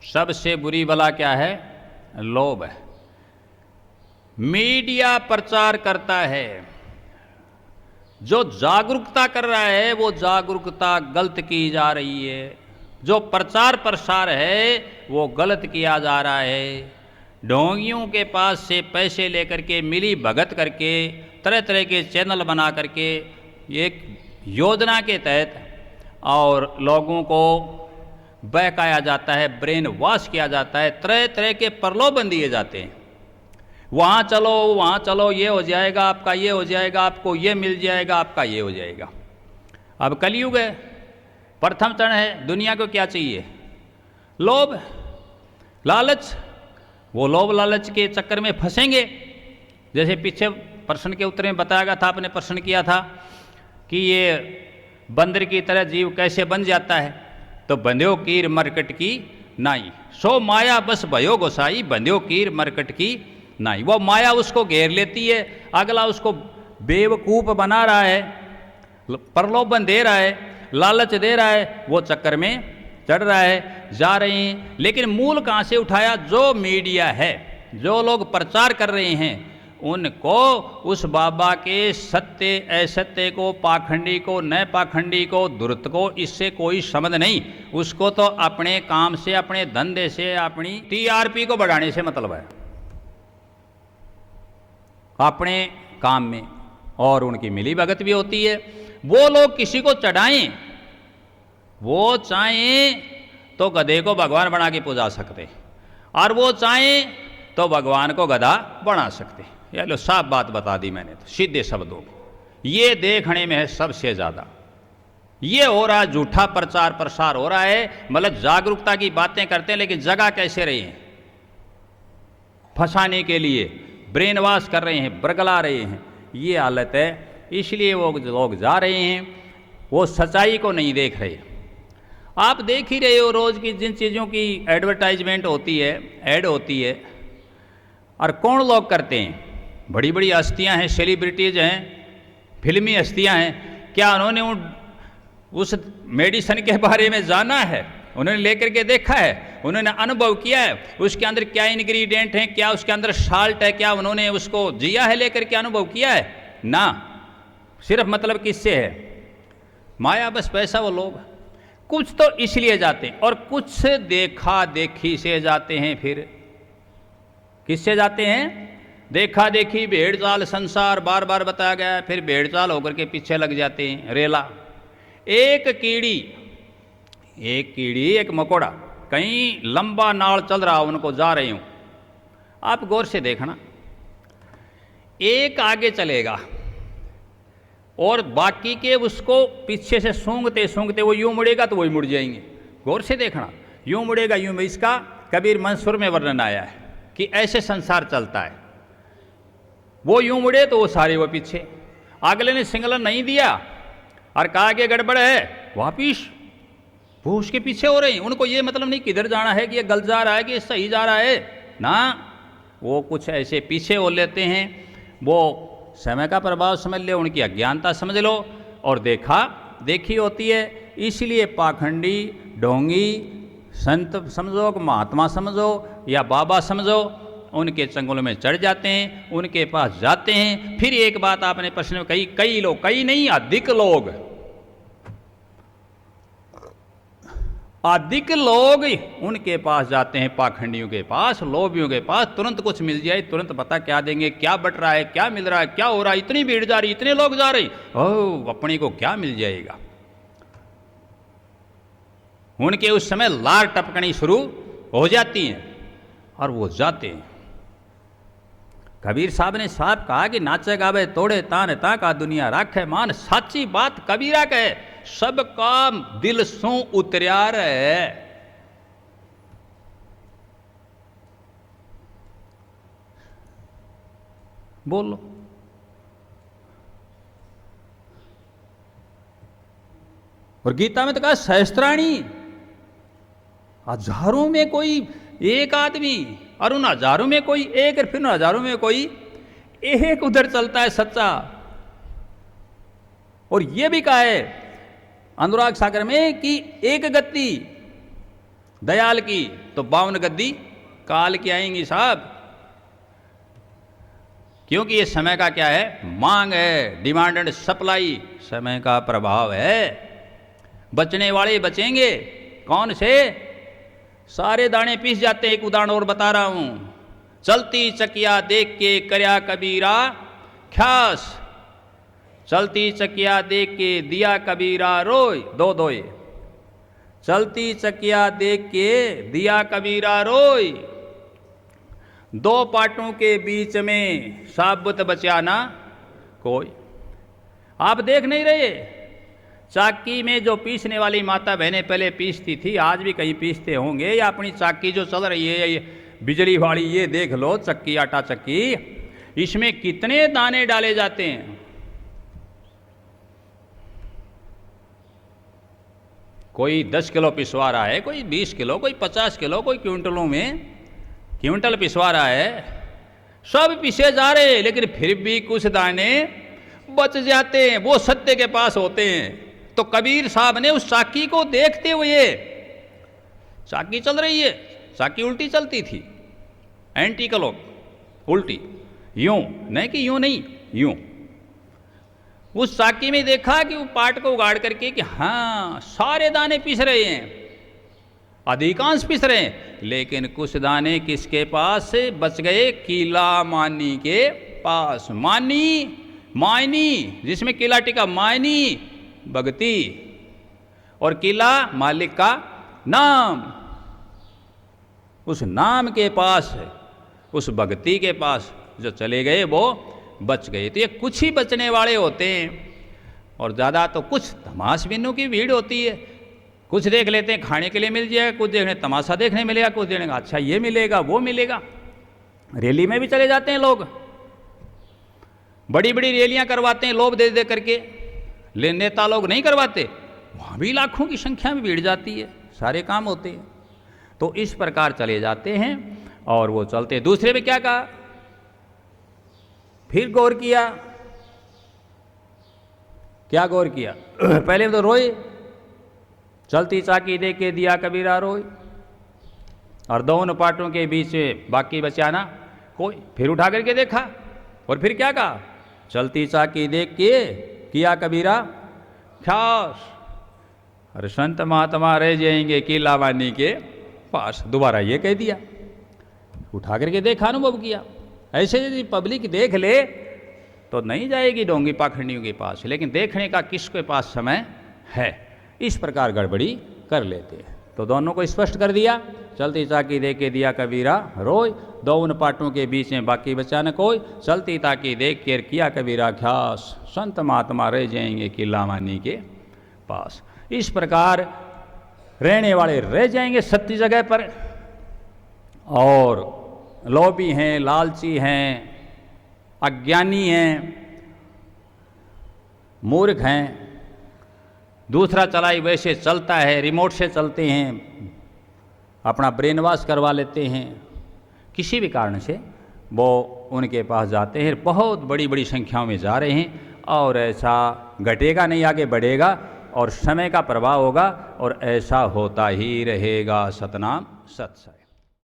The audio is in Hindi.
सबसे बुरी बला क्या है? लोभ है। मीडिया प्रचार करता है, जो जागरूकता कर रहा है वो जागरूकता गलत की जा रही है, जो प्रचार प्रसार है वो गलत किया जा रहा है। ढोंगियों के पास से पैसे लेकर के मिली भगत करके तरह तरह के चैनल बना करके एक योजना के तहत और लोगों को बहकाया जाता है, ब्रेन वॉश किया जाता है, तरह तरह के प्रलोभन दिए जाते हैं। वहाँ चलो, ये हो जाएगा आपका, ये हो जाएगा, आपको ये मिल जाएगा, आपका ये हो जाएगा। अब कलयुग है, प्रथम चरण है। दुनिया को क्या चाहिए? लोभ, लालच। वो लोभ लालच के चक्कर में फंसेंगे। जैसे पीछे प्रश्न के उत्तर में बताया गया था, आपने प्रश्न किया था कि ये बंदर की तरह जीव कैसे बन जाता है, तो बंध्यो कीर मरकट की नाई, सो माया बस भयो गोसाई, बंध्यो कीर मरकट की नाई। वो माया उसको घेर लेती है, अगला उसको बेवकूफ़ बना रहा है, प्रलोभन दे रहा है, लालच दे रहा है, वो चक्कर में चढ़ रहा है, जा रहे हैं। लेकिन मूल कहाँ से उठाया? जो मीडिया है, जो लोग प्रचार कर रहे हैं, उनको उस बाबा के सत्य असत्य को, पाखंडी को, न पाखंडी को, दुरुत को, इससे कोई संबंध नहीं। उसको तो अपने काम से, अपने धंधे से, अपनी टीआरपी को बढ़ाने से मतलब है, अपने काम में। और उनकी मिली भगत भी होती है। वो लोग किसी को चढ़ाएं, वो चाहें तो गधे को भगवान बना के पूजा सकते, और वो चाहें तो भगवान को गधा बना सकते। ये लो, साफ बात बता दी मैंने तो सीधे शब्दों में। ये देखने में है सबसे ज़्यादा ये हो रहा है, झूठा प्रचार प्रसार हो रहा है। मतलब जागरूकता की बातें करते हैं, लेकिन जगह कैसे रही हैं? फंसाने के लिए ब्रेन वॉश कर रहे हैं, बरगला रहे हैं। ये हालत है। इसलिए वो लोग जा रहे हैं, वो सच्चाई को नहीं देख रहे। आप देख ही रहे हो रोज़ की जिन चीज़ों की एडवर्टाइजमेंट होती है, ऐड होती है, और कौन लोग करते हैं? बड़ी बड़ी हस्तियां हैं, सेलिब्रिटीज़ हैं, फिल्मी हस्तियां हैं। क्या उन्होंने उस मेडिसिन के बारे में जाना है? उन्होंने लेकर के देखा है? उन्होंने अनुभव किया है? उसके अंदर क्या इंग्रेडिएंट हैं, क्या उसके अंदर साल्ट है, क्या उन्होंने उसको जिया है, लेकर के अनुभव किया है? ना। सिर्फ मतलब किससे है? माया, बस पैसा। वो लोग कुछ तो इसलिए जाते हैं, और कुछ देखा देखी से जाते हैं। फिर किससे जाते हैं? देखा देखी, भेड़ चाल, संसार बार बार बताया गया है। फिर भेड़ चाल होकर के पीछे लग जाते हैं। रेला, एक कीड़ी, एक मकोड़ा कहीं लंबा नाल चल रहा, उनको जा रहे हूं, आप गौर से देखना। एक आगे चलेगा और बाकी के उसको पीछे से सूंघते सूंघते वो यूं मुड़ेगा तो वही मुड़ जाएंगे। गौर से देखना, यूं मुड़ेगा यूं। इसका कबीर मंसूर में वर्णन आया है कि ऐसे संसार चलता है। वो यूं मुड़े तो वो सारे वो पीछे। अगले ने सिंगलन नहीं दिया और कहा कि गड़बड़ है, वापिस वो उसके पीछे हो रहे हैं। उनको ये मतलब नहीं किधर जाना है, कि ये गलत जा रहा है, कि ये सही जा रहा है ना। वो कुछ ऐसे पीछे हो लेते हैं। वो समय का प्रभाव समझ लो, उनकी अज्ञानता समझ लो, और देखा देखी होती है। इसलिए पाखंडी, ढोंगी, संत समझो, महात्मा समझो या बाबा समझो, उनके चंगुल में चढ़ जाते हैं, उनके पास जाते हैं। फिर एक बात आपने प्रश्न में कही, कई लोग, कई नहीं, अधिक लोग उनके पास जाते हैं, पाखंडियों के पास, लोभियों के पास। तुरंत कुछ मिल जाए, तुरंत पता क्या देंगे, क्या बट रहा है, क्या मिल रहा है, क्या हो रहा है, इतनी भीड़ जा रही, इतने लोग जा रहे, ओह अपने को क्या मिल जाएगा। उनके उस समय लार टपकनी शुरू हो जाती है और वो जाते हैं। कबीर साहब ने साहब कहा कि नाचे गावे तोड़े तान ता का दुनिया राखे मान। साची बात कबीरा कहे, सबका दिल सू उतरिया रहे। बोलो, और गीता में तो कहा सहस्त्राणी, हजारों में कोई एक आदमी, और उन हजारों में कोई एक, और फिर उन हजारों में कोई एक उधर चलता है सच्चा। और यह भी कहा है अनुराग सागर में कि एक गति दयाल की तो 52 गद्दी काल की आएंगी साहब। क्योंकि ये समय का क्या है, मांग है, डिमांड एंड सप्लाई, समय का प्रभाव है। बचने वाले बचेंगे, कौन से? सारे दाने पीस जाते हैं। एक उदाहरण और बता रहा हूं, चलती चकिया देख के करया कबीरा ख्यास, चलती चकिया देख के दिया कबीरा रोय, दो दोए, चलती चकिया देख के दिया कबीरा रोय, दो पाटों के बीच में साबुत बचा ना कोई। आप देख नहीं रहे, चाकी में जो पीसने वाली माता बहनें पहले पीसती थी, आज भी कहीं पीसते होंगे, या अपनी चाकी जो चल रही है ये बिजली वाली, ये देख लो चक्की, आटा चक्की, इसमें कितने दाने डाले जाते हैं। कोई 10 किलो पिसवा रहा है, कोई 20 किलो, कोई 50 किलो, कोई क्विंटलों में क्विंटल पिसवा रहा है। सब पिसे जा रहे, लेकिन फिर भी कुछ दाने बच जाते हैं, वो सत्य के पास होते हैं। तो कबीर साहब ने उस चाकी को देखते हुए, चाकी चल रही है, चाकी उल्टी चलती थी, एंटी क्लॉक, उल्टी, यूं नहीं कि यूं नहीं, यूं। उस चाकी में देखा कि वो पाट को उगाड़ करके कि हाँ सारे दाने पिस रहे हैं, अधिकांश पिस रहे हैं, लेकिन कुछ दाने किसके पास से बच गए? कीला मानी के पास। मानी, मायनी, जिसमें किला टिका, मायनी भगती, और किला मालिक का नाम, उस नाम के पास है, उस भक्ति के पास जो चले गए वो बच गए। तो ये कुछ ही बचने वाले होते हैं, और ज़्यादा तो कुछ तमाशबीनों की भीड़ होती है। कुछ देख लेते हैं खाने के लिए मिल जाएगा, कुछ देखने तमाशा देखने मिलेगा, कुछ देखने का अच्छा ये मिलेगा वो मिलेगा। रैली में भी चले जाते हैं लोग, बड़ी बड़ी रैलियां करवाते हैं लोभ दे दे करके, नेता लोग नहीं करवाते, वहाँ भी लाखों की संख्या में भीड़ जाती है, सारे काम होते हैं। तो इस प्रकार चले जाते हैं और वो चलते। दूसरे में क्या कहा, फिर गौर किया, क्या गौर किया? पहले तो रोए, चलती चाकी दे के दिया कबीरा रोए, और दोनों पाटों के बीच बाकी बचाना कोई। फिर उठा करके देखा, और फिर क्या कहा? चलती चाकी देख के किया कबीरा ख्यास, अरे संत महात्मा रह जाएंगे किला वानी के पास। दोबारा ये कह दिया, उठा करके देखा, अनुभव किया। ऐसे यदि पब्लिक देख ले तो नहीं जाएगी ढोंगी पाखंडियों के पास, लेकिन देखने का किसके पास समय है, इस प्रकार गड़बड़ी कर लेते हैं। तो दोनों को स्पष्ट कर दिया, चलती चाकी दे के दिया कबीरा रोय, दो उन पाटों के बीच में बाकी बचा न कोई, चलती ताकी देख कर किया कबीरा ख्यास, संत महात्मा रह जाएंगे किला मानी के पास। इस प्रकार रहने वाले रह जाएंगे सत्य जगह पर, और लोभी हैं, लालची हैं, अज्ञानी हैं, मूर्ख हैं, दूसरा चलाई वैसे चलता है, रिमोट से चलते हैं, अपना ब्रेन वॉश करवा लेते हैं, किसी भी कारण से वो उनके पास जाते हैं। बहुत बड़ी बड़ी संख्याओं में जा रहे हैं, और ऐसा घटेगा नहीं, आगे बढ़ेगा, और समय का प्रभाव होगा, और ऐसा होता ही रहेगा। सतनाम सत्संग।